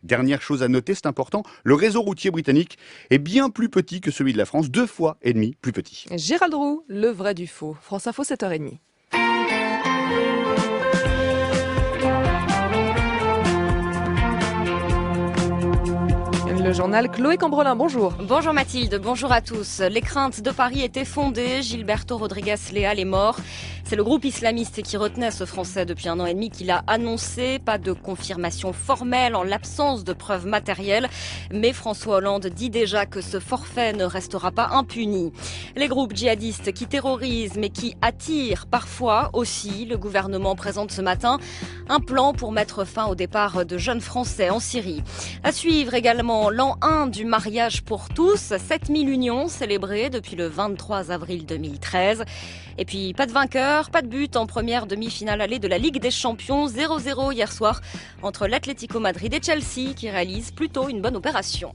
Dernière chose à noter, c'est important, le réseau routier britannique est bien plus petit que celui de la France, 2,5 fois plus petit. Gérald Roux, le vrai du faux. France Info, 7h30. Le journal Chloé Cambrelin, bonjour. Bonjour Mathilde, bonjour à tous. Les craintes de Paris étaient fondées, Gilberto Rodrigues Leal est mort. C'est le groupe islamiste qui retenait ce Français depuis 1 an et demi qu'il a annoncé. Pas de confirmation formelle en l'absence de preuves matérielles. Mais François Hollande dit déjà que ce forfait ne restera pas impuni. Les groupes djihadistes qui terrorisent mais qui attirent parfois aussi, le gouvernement présente ce matin un plan pour mettre fin au départ de jeunes Français en Syrie. À suivre également l'an 1 du mariage pour tous, 7000 unions célébrées depuis le 23 avril 2013. Et puis pas de vainqueur, pas de but en première demi-finale allée de la Ligue des Champions, 0-0 hier soir entre l'Atlético Madrid et Chelsea qui réalisent plutôt une bonne opération.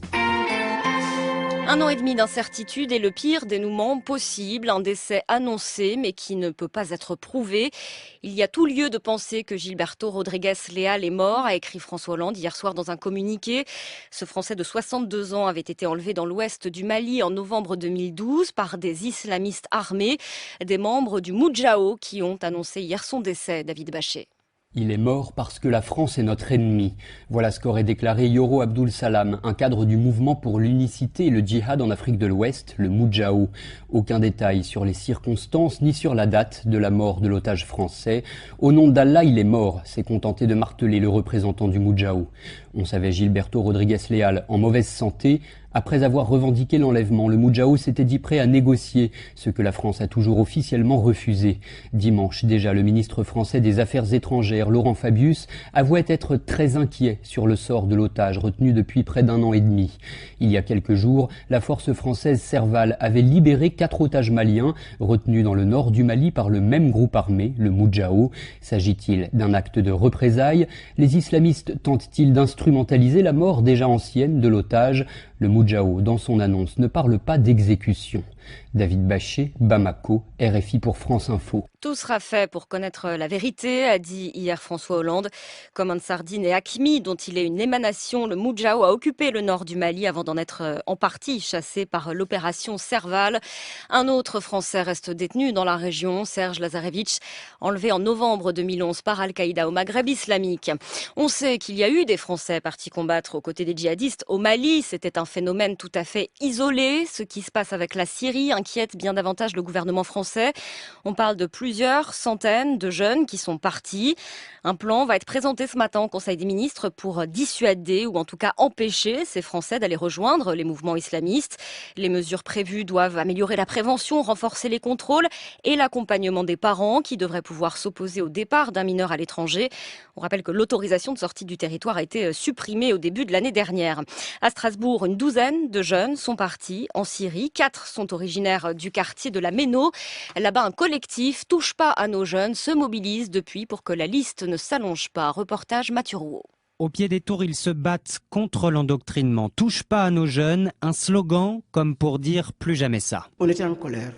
1 an et demi d'incertitude et le pire dénouement possible, un décès annoncé mais qui ne peut pas être prouvé. Il y a tout lieu de penser que Gilberto Rodrigues Leal est mort, a écrit François Hollande hier soir dans un communiqué. Ce Français de 62 ans avait été enlevé dans l'ouest du Mali en novembre 2012 par des islamistes armés, des membres du Moudjahou qui ont annoncé hier son décès, David Bachet. Il est mort parce que la France est notre ennemi. Voilà ce qu'aurait déclaré Yoro Abdul Salam, un cadre du mouvement pour l'unicité et le djihad en Afrique de l'Ouest, le Moudjahou. Aucun détail sur les circonstances ni sur la date de la mort de l'otage français. Au nom d'Allah, il est mort, s'est contenté de marteler le représentant du Moudjahou. On savait Gilberto Rodrigues Leal en mauvaise santé. Après avoir revendiqué l'enlèvement, le Moudjahou s'était dit prêt à négocier, ce que la France a toujours officiellement refusé. Dimanche déjà, le ministre français des Affaires étrangères, Laurent Fabius, avouait être très inquiet sur le sort de l'otage retenu depuis près d'1 an et demi. Il y a quelques jours, la force française Serval avait libéré 4 otages maliens retenus dans le nord du Mali par le même groupe armé, le Moudjahou. S'agit-il d'un acte de représailles? Les islamistes tentent-ils d'instrumentaliser la mort déjà ancienne de l'otage? Le Moudjahou, dans son annonce, ne parle pas d'exécution. David Bachet, Bamako, RFI pour France Info. Tout sera fait pour connaître la vérité, a dit hier François Hollande. Comme Ansardine et Hakimi, dont il est une émanation, le Moudjahou a occupé le nord du Mali avant d'en être en partie chassé par l'opération Serval. Un autre Français reste détenu dans la région, Serge Lazarevitch, enlevé en novembre 2011 par Al-Qaïda au Maghreb islamique. On sait qu'il y a eu des Français partis combattre aux côtés des djihadistes au Mali. C'était un phénomène tout à fait isolé. Ce qui se passe avec la Syrie inquiète bien davantage le gouvernement français. On parle de plusieurs centaines de jeunes qui sont partis. Un plan va être présenté ce matin au Conseil des ministres pour dissuader ou en tout cas empêcher ces Français d'aller rejoindre les mouvements islamistes. Les mesures prévues doivent améliorer la prévention, renforcer les contrôles et l'accompagnement des parents qui devraient pouvoir s'opposer au départ d'un mineur à l'étranger. On rappelle que l'autorisation de sortie du territoire a été supprimée au début de l'année dernière. À Strasbourg, une douzaine de jeunes sont partis en Syrie. 4 sont originaires du quartier de la Méno. Là-bas, un collectif Touche pas à nos jeunes se mobilise depuis pour que la liste ne s'allonge pas. Reportage Mathieu Rouault. Au pied des tours, ils se battent contre l'endoctrinement. Touche pas à nos jeunes, un slogan comme pour dire plus jamais ça. On était en colère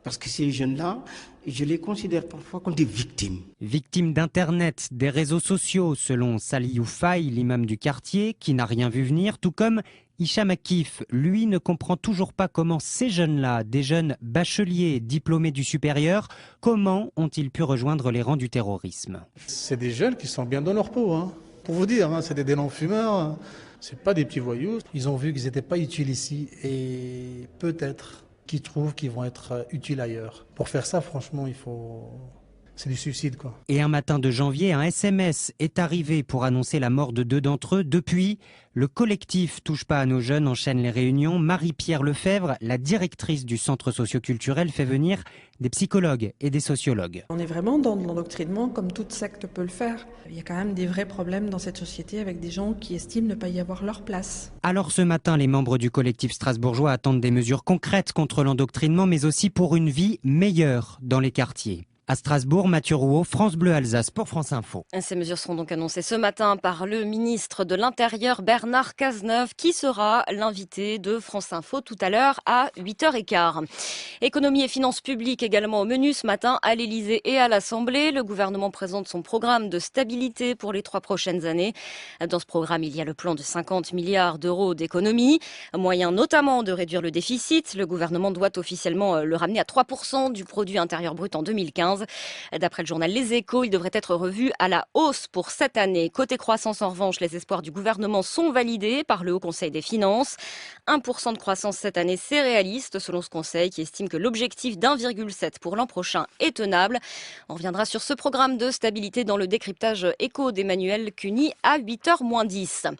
parce que ces jeunes-là, je les considère parfois comme des victimes. Victimes d'Internet, des réseaux sociaux, selon Saliou Faye, l'imam du quartier, qui n'a rien vu venir, tout comme Hicham Akif, lui, ne comprend toujours pas comment ces jeunes-là, des jeunes bacheliers diplômés du supérieur, comment ont-ils pu rejoindre les rangs du terrorisme? C'est des jeunes qui sont bien dans leur peau. Pour vous dire, c'est des non-fumeurs, c'est pas des petits voyous. Ils ont vu qu'ils n'étaient pas utiles ici et peut-être qu'ils trouvent qu'ils vont être utiles ailleurs. Pour faire ça, franchement, c'est du suicide, quoi. Et un matin de janvier, un SMS est arrivé pour annoncer la mort de 2 d'entre eux. Depuis, le collectif Touche pas à nos jeunes enchaîne les réunions. Marie-Pierre Lefebvre, la directrice du centre socioculturel, fait venir des psychologues et des sociologues. On est vraiment dans l'endoctrinement comme toute secte peut le faire. Il y a quand même des vrais problèmes dans cette société avec des gens qui estiment ne pas y avoir leur place. Alors ce matin, les membres du collectif strasbourgeois attendent des mesures concrètes contre l'endoctrinement, mais aussi pour une vie meilleure dans les quartiers. À Strasbourg, Mathieu Rouault, France Bleu Alsace pour France Info. Ces mesures seront donc annoncées ce matin par le ministre de l'Intérieur Bernard Cazeneuve, qui sera l'invité de France Info tout à l'heure à 8h15. Économie et finances publiques également au menu ce matin à l'Elysée et à l'Assemblée. Le gouvernement présente son programme de stabilité pour les 3 prochaines années. Dans ce programme, il y a le plan de 50 milliards d'euros d'économie, moyen notamment de réduire le déficit. Le gouvernement doit officiellement le ramener à 3% du produit intérieur brut en 2015. D'après le journal Les Échos, il devrait être revu à la hausse pour cette année. Côté croissance, en revanche, les espoirs du gouvernement sont validés par le Haut Conseil des finances. 1% de croissance cette année, c'est réaliste, selon ce conseil qui estime que l'objectif d'1,7 pour l'an prochain est tenable. On reviendra sur ce programme de stabilité dans le décryptage écho d'Emmanuel Cuny à 8h-10.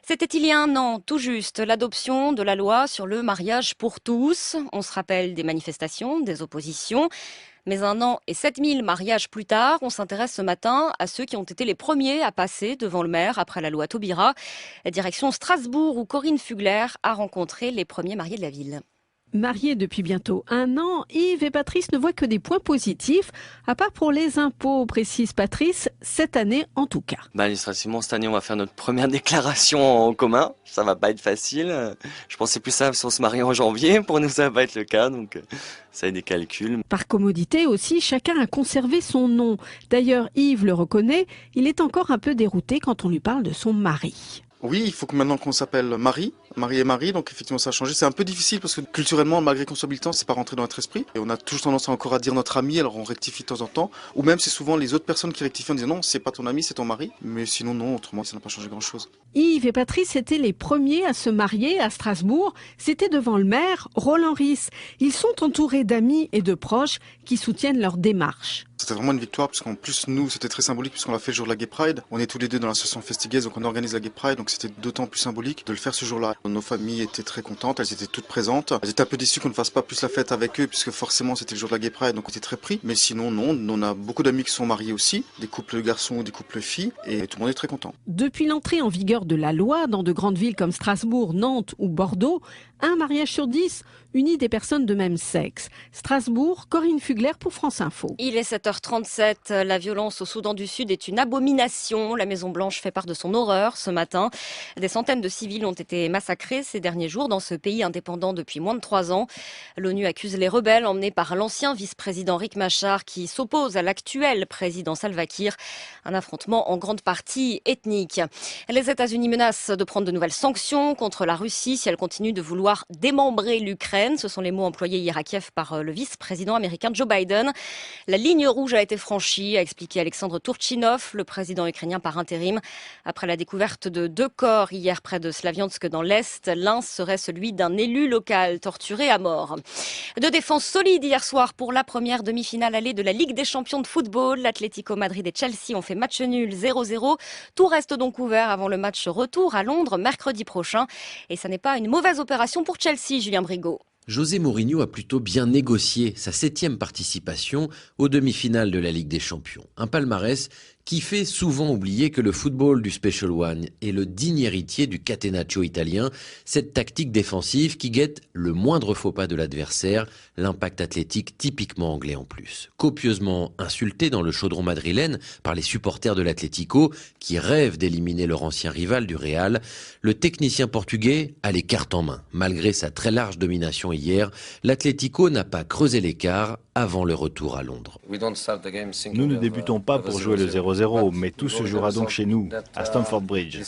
C'était il y a un an, tout juste, l'adoption de la loi sur le mariage pour tous. On se rappelle des manifestations, des oppositions. Mais 1 an et 7000 mariages plus tard, on s'intéresse ce matin à ceux qui ont été les premiers à passer devant le maire après la loi Taubira. Direction Strasbourg où Corinne Fugler a rencontré les premiers mariés de la ville. Mariés depuis bientôt 1 an, Yves et Patrice ne voient que des points positifs, à part pour les impôts, précise Patrice, cette année en tout cas. Administrativement, cette année, on va faire notre première déclaration en commun. Ça va pas être facile. Je pensais plus simple si on se marie en janvier. Pour nous, ça va pas être le cas, donc ça a des calculs. Par commodité aussi, chacun a conservé son nom. D'ailleurs, Yves le reconnaît, il est encore un peu dérouté quand on lui parle de son mari. Oui, il faut que maintenant qu'on s'appelle Marie et Marie, donc effectivement ça a changé. C'est un peu difficile parce que culturellement, malgré qu'on soit militant, c'est pas rentré dans notre esprit. Et on a toujours tendance encore à dire notre ami, alors on rectifie de temps en temps. Ou même c'est souvent les autres personnes qui rectifient en disant non, c'est pas ton ami, c'est ton mari. Mais sinon non, autrement ça n'a pas changé grand chose. Yves et Patrice étaient les premiers à se marier à Strasbourg. C'était devant le maire, Roland Ries. Ils sont entourés d'amis et de proches qui soutiennent leur démarche. C'était vraiment une victoire parce qu'en plus nous c'était très symbolique puisqu'on l'a fait le jour de la Gay Pride. On est tous les deux dans l'association Festiguez, donc on organise la Gay Pride, donc c'était d'autant plus symbolique de le faire ce jour-là. Nos familles étaient très contentes, elles étaient toutes présentes. Elles étaient un peu déçues qu'on ne fasse pas plus la fête avec eux puisque forcément c'était le jour de la Gay Pride, donc on était très pris. Mais sinon non, on a beaucoup d'amis qui sont mariés aussi, des couples garçons, des couples filles, et tout le monde est très content. Depuis l'entrée en vigueur de la loi dans de grandes villes comme Strasbourg, Nantes ou Bordeaux, un mariage sur 10 unit des personnes de même sexe. Strasbourg, Corinne Fugler pour France Info. Il est 7h37. La violence au Soudan du Sud est une abomination. La Maison-Blanche fait part de son horreur ce matin. Des centaines de civils ont été massacrés ces derniers jours dans ce pays indépendant depuis moins de 3 ans. L'ONU accuse les rebelles emmenés par l'ancien vice-président Riek Machar qui s'oppose à l'actuel président Salva Kiir. Un affrontement en grande partie ethnique. Les États-Unis menacent de prendre de nouvelles sanctions contre la Russie si elle continue de vouloir démembrer l'Ukraine. Ce sont les mots employés hier à Kiev par le vice-président américain Joe Biden. La ligne rouge a été franchie, a expliqué Alexandre Tourchinov, le président ukrainien par intérim. Après la découverte de 2 corps hier près de Slaviansk dans l'Est, l'un serait celui d'un élu local torturé à mort. De défense solide hier soir pour la première demi-finale allée de la Ligue des champions de football. L'Atlético Madrid et Chelsea ont fait match nul 0-0. Tout reste donc ouvert avant le match retour à Londres mercredi prochain. Et ça n'est pas une mauvaise opération pour Chelsea, Julien Brigaud. José Mourinho a plutôt bien négocié sa 7e participation aux demi-finales de la Ligue des Champions. Un palmarès qui fait souvent oublier que le football du Special One est le digne héritier du catenaccio italien, cette tactique défensive qui guette le moindre faux pas de l'adversaire, l'impact athlétique typiquement anglais en plus. Copieusement insulté dans le chaudron madrilène par les supporters de l'Atlético qui rêvent d'éliminer leur ancien rival du Real, le technicien portugais a les cartes en main. Malgré sa très large domination hier, l'Atlético n'a pas creusé l'écart avant le retour à Londres. Nous ne débutons pas pour jouer le 0-0, mais tout se jouera donc chez nous, à Stamford Bridge.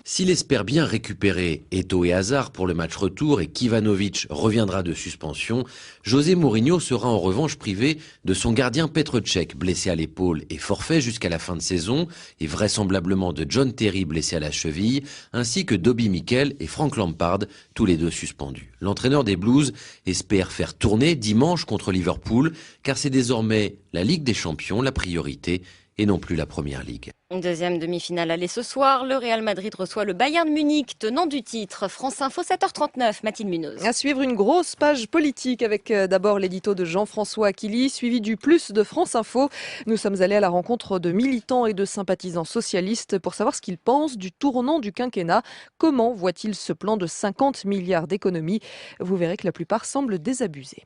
S'il espère bien récupérer Eto'o et Hazard pour le match retour et qu'Ivanovic reviendra de suspension, José Mourinho sera en revanche privé de son gardien Petr Cech, blessé à l'épaule et forfait jusqu'à la fin de saison, et vraisemblablement de John Terry, blessé à la cheville, ainsi que Bobby Mikel et Frank Lampard, tous les deux suspendus. L'entraîneur des Blues espère faire tourner dimanche contre Liverpool, car c'est désormais la Ligue des Champions la priorité et non plus la Première Ligue. Deuxième demi-finale allée ce soir, le Real Madrid reçoit le Bayern Munich, tenant du titre. France Info 7h39, Mathilde Munoz. À suivre une grosse page politique avec d'abord l'édito de Jean-François Aquili, suivi du Plus de France Info. Nous sommes allés à la rencontre de militants et de sympathisants socialistes pour savoir ce qu'ils pensent du tournant du quinquennat. Comment voient-ils ce plan de 50 milliards d'économies ? Vous verrez que la plupart semblent désabusés.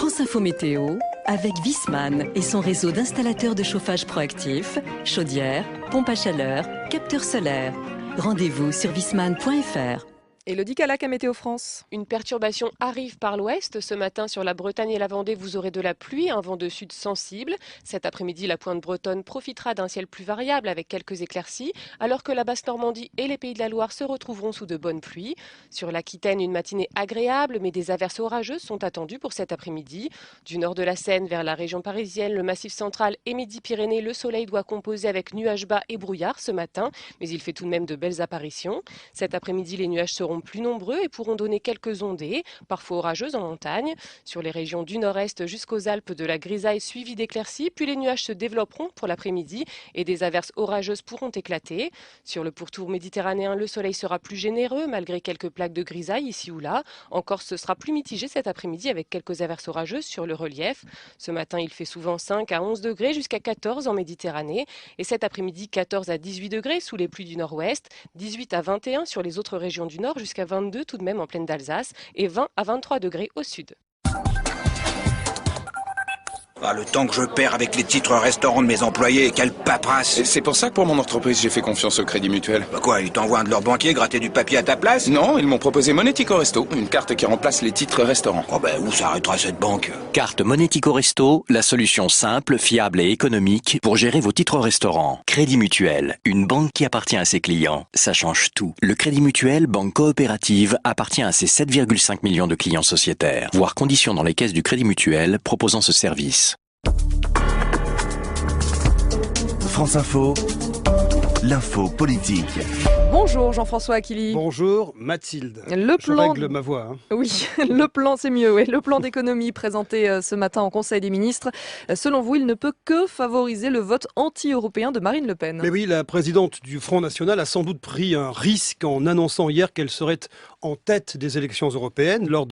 France Info Météo, avec Viessmann et son réseau d'installateurs de chauffage proactif, chaudières, pompes à chaleur, capteurs solaires. Rendez-vous sur viessmann.fr. Élodie Calac à Météo France. Une perturbation arrive par l'ouest. Ce matin, sur la Bretagne et la Vendée, vous aurez de la pluie, un vent de sud sensible. Cet après-midi, la pointe bretonne profitera d'un ciel plus variable avec quelques éclaircies, alors que la Basse-Normandie et les Pays de la Loire se retrouveront sous de bonnes pluies. Sur l'Aquitaine, une matinée agréable, mais des averses orageuses sont attendues pour cet après-midi. Du nord de la Seine vers la région parisienne, le Massif central et Midi-Pyrénées, le soleil doit composer avec nuages bas et brouillard ce matin, mais il fait tout de même de belles apparitions. Cet après-midi, les nuages seront plus nombreux et pourront donner quelques ondées, parfois orageuses en montagne. Sur les régions du nord-est jusqu'aux Alpes, de la grisaille suivie d'éclaircies, puis les nuages se développeront pour l'après-midi et des averses orageuses pourront éclater. Sur le pourtour méditerranéen, le soleil sera plus généreux malgré quelques plaques de grisaille ici ou là. En Corse, ce sera plus mitigé cet après-midi avec quelques averses orageuses sur le relief. Ce matin, il fait souvent 5 à 11 degrés jusqu'à 14 en Méditerranée. Et cet après-midi, 14 à 18 degrés sous les pluies du nord-ouest, 18 à 21 sur les autres régions du nord, jusqu'à 22 tout de même en plaine d'Alsace et 20 à 23 degrés au sud. Ah, le temps que je perds avec les titres restaurants de mes employés, quelle paperasse! C'est pour ça que pour mon entreprise, j'ai fait confiance au Crédit Mutuel. Bah quoi, ils t'envoient un de leurs banquiers gratter du papier à ta place? Non, ils m'ont proposé Monético Resto, une carte qui remplace les titres restaurants. Oh ben, où s'arrêtera cette banque? Carte Monético Resto, la solution simple, fiable et économique pour gérer vos titres restaurants. Crédit Mutuel, une banque qui appartient à ses clients. Ça change tout. Le Crédit Mutuel, banque coopérative, appartient à ses 7,5 millions de clients sociétaires. Voir conditions dans les caisses du Crédit Mutuel proposant ce service. France Info, l'info politique. Bonjour Jean-François Aquili. Bonjour Mathilde. Je règle ma voix. Hein. Oui, le plan, c'est mieux. Oui. Le plan d'économie présenté ce matin en Conseil des ministres, selon vous, il ne peut que favoriser le vote anti-européen de Marine Le Pen. Mais oui, la présidente du Front National a sans doute pris un risque en annonçant hier qu'elle serait en tête des élections européennes lors